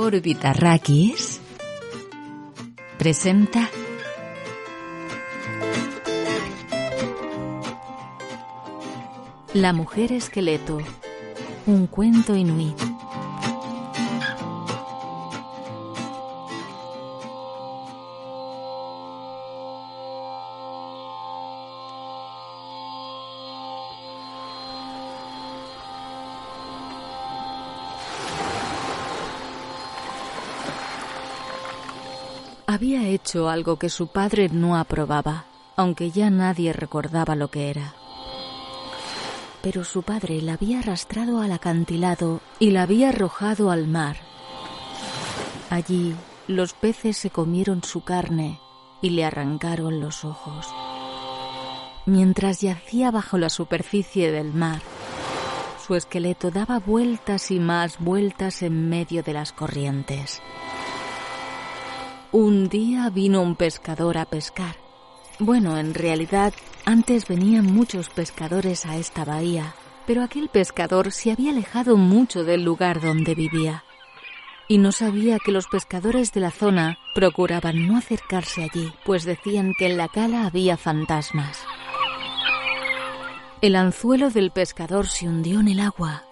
Órbita Arrakis presenta La mujer esqueleto, un cuento inuit. Había hecho algo que su padre no aprobaba, aunque ya nadie recordaba lo que era. Pero su padre la había arrastrado al acantilado y la había arrojado al mar. Allí los peces se comieron su carne y le arrancaron los ojos. Mientras yacía bajo la superficie del mar, su esqueleto daba vueltas y más vueltas en medio de las corrientes. Un día vino un pescador a pescar. Bueno, en realidad, antes venían muchos pescadores a esta bahía, pero aquel pescador se había alejado mucho del lugar donde vivía, y no sabía que los pescadores de la zona procuraban no acercarse allí, pues decían que en la cala había fantasmas. El anzuelo del pescador se hundió en el agua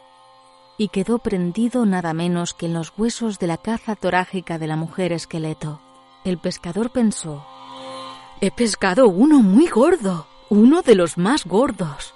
y quedó prendido nada menos que en los huesos de la caza torácica de la mujer esqueleto. El pescador pensó: «He pescado uno muy gordo, uno de los más gordos».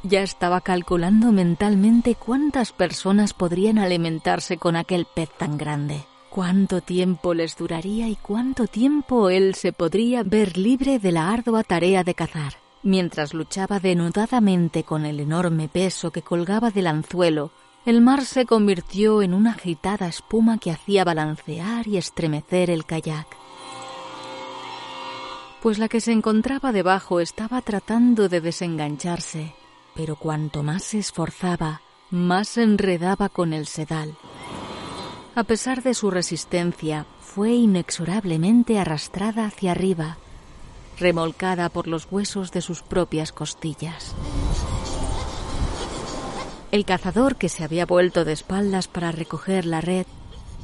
Ya estaba calculando mentalmente cuántas personas podrían alimentarse con aquel pez tan grande, cuánto tiempo les duraría y cuánto tiempo él se podría ver libre de la ardua tarea de cazar. Mientras luchaba denodadamente con el enorme peso que colgaba del anzuelo, el mar se convirtió en una agitada espuma que hacía balancear y estremecer el kayak. Pues la que se encontraba debajo estaba tratando de desengancharse, pero cuanto más se esforzaba, más se enredaba con el sedal. A pesar de su resistencia, fue inexorablemente arrastrada hacia arriba, remolcada por los huesos de sus propias costillas. El cazador, que se había vuelto de espaldas para recoger la red,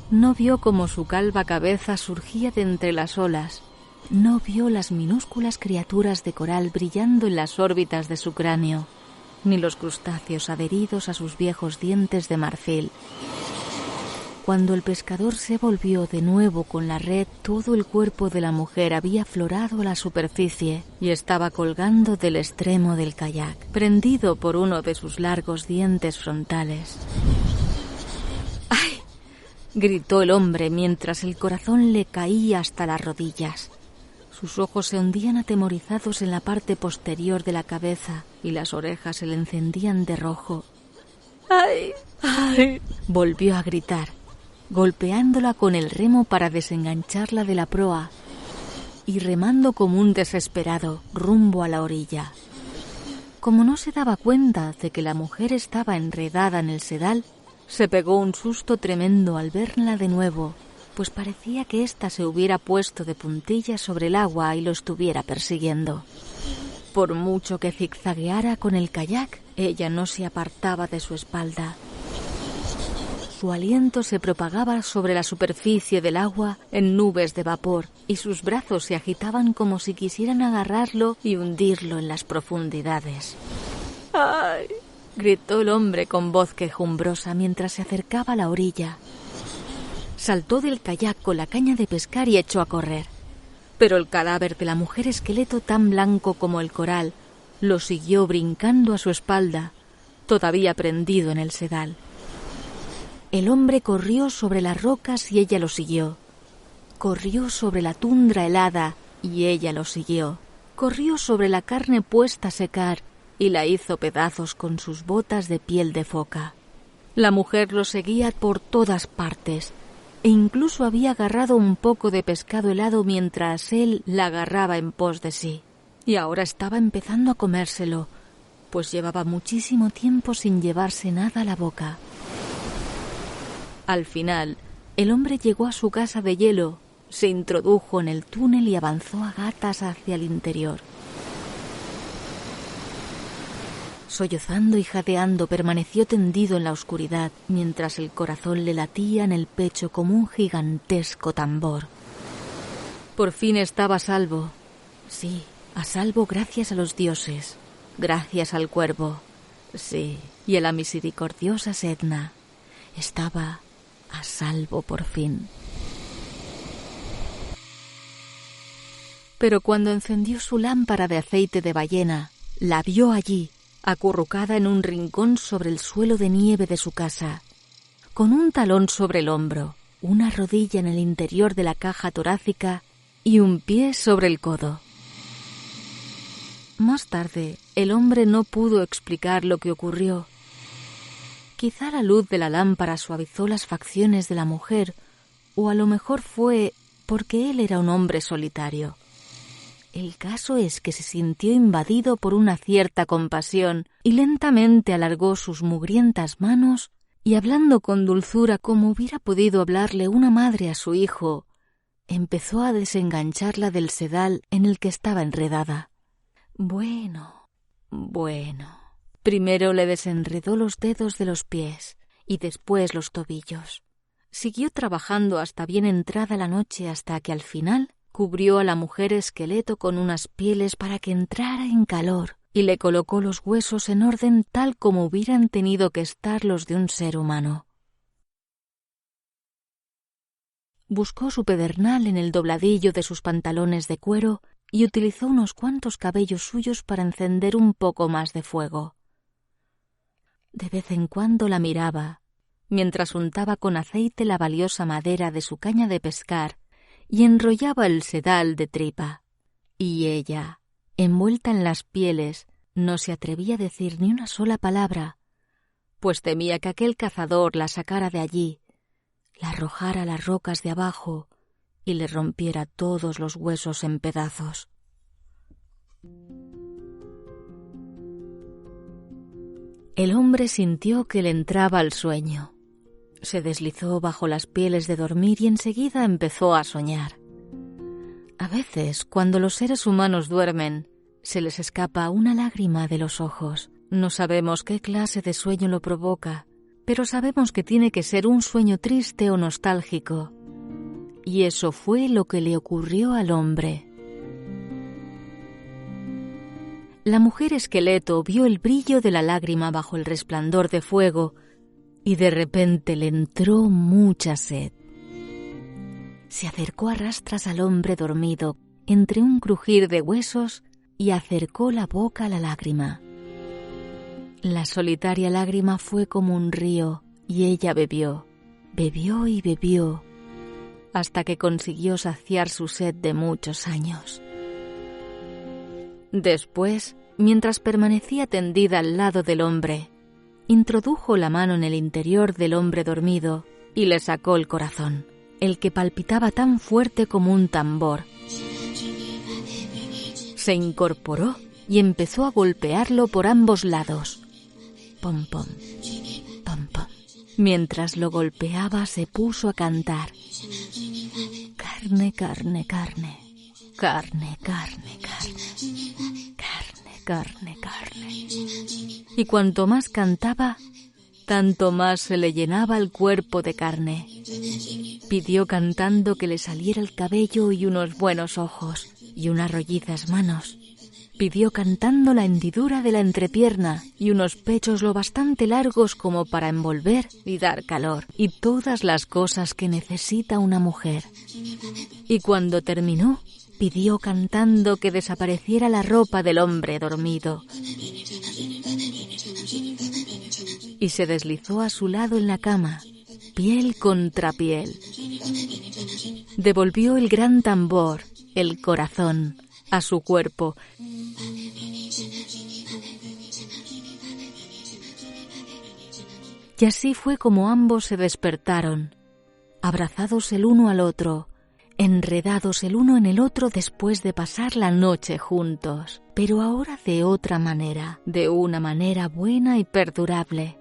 no vio cómo su calva cabeza surgía de entre las olas. No vio las minúsculas criaturas de coral brillando en las órbitas de su cráneo, ni los crustáceos adheridos a sus viejos dientes de marfil. Cuando el pescador se volvió de nuevo con la red, todo el cuerpo de la mujer había aflorado a la superficie y estaba colgando del extremo del kayak, prendido por uno de sus largos dientes frontales. ¡Ay!, gritó el hombre mientras el corazón le caía hasta las rodillas. Sus ojos se hundían atemorizados en la parte posterior de la cabeza y las orejas se le encendían de rojo. ¡Ay! ¡Ay!, volvió a gritar, golpeándola con el remo para desengancharla de la proa y remando como un desesperado rumbo a la orilla. Como no se daba cuenta de que la mujer estaba enredada en el sedal, se pegó un susto tremendo al verla de nuevo, pues parecía que ésta se hubiera puesto de puntillas sobre el agua y lo estuviera persiguiendo. Por mucho que zigzagueara con el kayak, ella no se apartaba de su espalda. Su aliento se propagaba sobre la superficie del agua en nubes de vapor y sus brazos se agitaban como si quisieran agarrarlo y hundirlo en las profundidades. ¡Ay!, gritó el hombre con voz quejumbrosa mientras se acercaba a la orilla. Saltó del kayak con la caña de pescar y echó a correr. Pero el cadáver de la mujer esqueleto, tan blanco como el coral, lo siguió brincando a su espalda, todavía prendido en el sedal. El hombre corrió sobre las rocas y ella lo siguió. Corrió sobre la tundra helada y ella lo siguió. Corrió sobre la carne puesta a secar y la hizo pedazos con sus botas de piel de foca. La mujer lo seguía por todas partes, e incluso había agarrado un poco de pescado helado mientras él la agarraba en pos de sí. Y ahora estaba empezando a comérselo, pues llevaba muchísimo tiempo sin llevarse nada a la boca. Al final, el hombre llegó a su casa de hielo, se introdujo en el túnel y avanzó a gatas hacia el interior. Sollozando y jadeando permaneció tendido en la oscuridad, mientras el corazón le latía en el pecho como un gigantesco tambor. Por fin estaba a salvo. Sí, a salvo gracias a los dioses, gracias al cuervo, sí, y a la misericordiosa Sedna. Estaba a salvo por fin. Pero cuando encendió su lámpara de aceite de ballena, la vio allí, acurrucada en un rincón sobre el suelo de nieve de su casa, con un talón sobre el hombro, una rodilla en el interior de la caja torácica y un pie sobre el codo. Más tarde, el hombre no pudo explicar lo que ocurrió. Quizá la luz de la lámpara suavizó las facciones de la mujer, o a lo mejor fue porque él era un hombre solitario. El caso es que se sintió invadido por una cierta compasión y lentamente alargó sus mugrientas manos y, hablando con dulzura como hubiera podido hablarle una madre a su hijo, empezó a desengancharla del sedal en el que estaba enredada. Bueno. Primero le desenredó los dedos de los pies y después los tobillos. Siguió trabajando hasta bien entrada la noche, hasta que al final cubrió a la mujer esqueleto con unas pieles para que entrara en calor y le colocó los huesos en orden tal como hubieran tenido que estar los de un ser humano. Buscó su pedernal en el dobladillo de sus pantalones de cuero y utilizó unos cuantos cabellos suyos para encender un poco más de fuego. De vez en cuando la miraba, mientras untaba con aceite la valiosa madera de su caña de pescar y enrollaba el sedal de tripa. Y ella, envuelta en las pieles, no se atrevía a decir ni una sola palabra, pues temía que aquel cazador la sacara de allí, la arrojara a las rocas de abajo y le rompiera todos los huesos en pedazos. El hombre sintió que le entraba el sueño. Se deslizó bajo las pieles de dormir y enseguida empezó a soñar. A veces, cuando los seres humanos duermen, se les escapa una lágrima de los ojos. No sabemos qué clase de sueño lo provoca, pero sabemos que tiene que ser un sueño triste o nostálgico. Y eso fue lo que le ocurrió al hombre. La mujer esqueleto vio el brillo de la lágrima bajo el resplandor de fuego y de repente le entró mucha sed. Se acercó a rastras al hombre dormido entre un crujir de huesos y acercó la boca a la lágrima. La solitaria lágrima fue como un río y ella bebió y bebió, hasta que consiguió saciar su sed de muchos años. Después, mientras permanecía tendida al lado del hombre, introdujo la mano en el interior del hombre dormido y le sacó el corazón, el que palpitaba tan fuerte como un tambor. Se incorporó y empezó a golpearlo por ambos lados. Pom, pom, pom, pom. Mientras lo golpeaba se puso a cantar. Carne, carne, carne. Carne, carne, carne. Carne, carne, carne. Y cuanto más cantaba, tanto más se le llenaba el cuerpo de carne. Pidió cantando que le saliera el cabello y unos buenos ojos y unas rollizas manos. Pidió cantando la hendidura de la entrepierna y unos pechos lo bastante largos como para envolver y dar calor, y todas las cosas que necesita una mujer. Y cuando terminó, pidió cantando que desapareciera la ropa del hombre dormido. Y se deslizó a su lado en la cama, piel contra piel. Devolvió el gran tambor, el corazón, a su cuerpo. Y así fue como ambos se despertaron, abrazados el uno al otro, enredados el uno en el otro después de pasar la noche juntos, pero ahora de otra manera, de una manera buena y perdurable.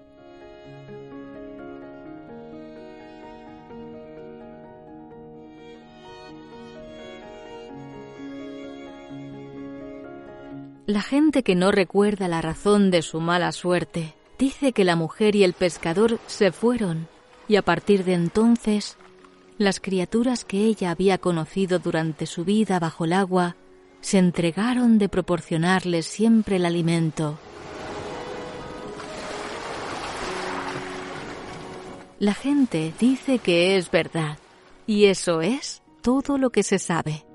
La gente que no recuerda la razón de su mala suerte dice que la mujer y el pescador se fueron y a partir de entonces las criaturas que ella había conocido durante su vida bajo el agua se entregaron de proporcionarles siempre el alimento. La gente dice que es verdad, y eso es todo lo que se sabe.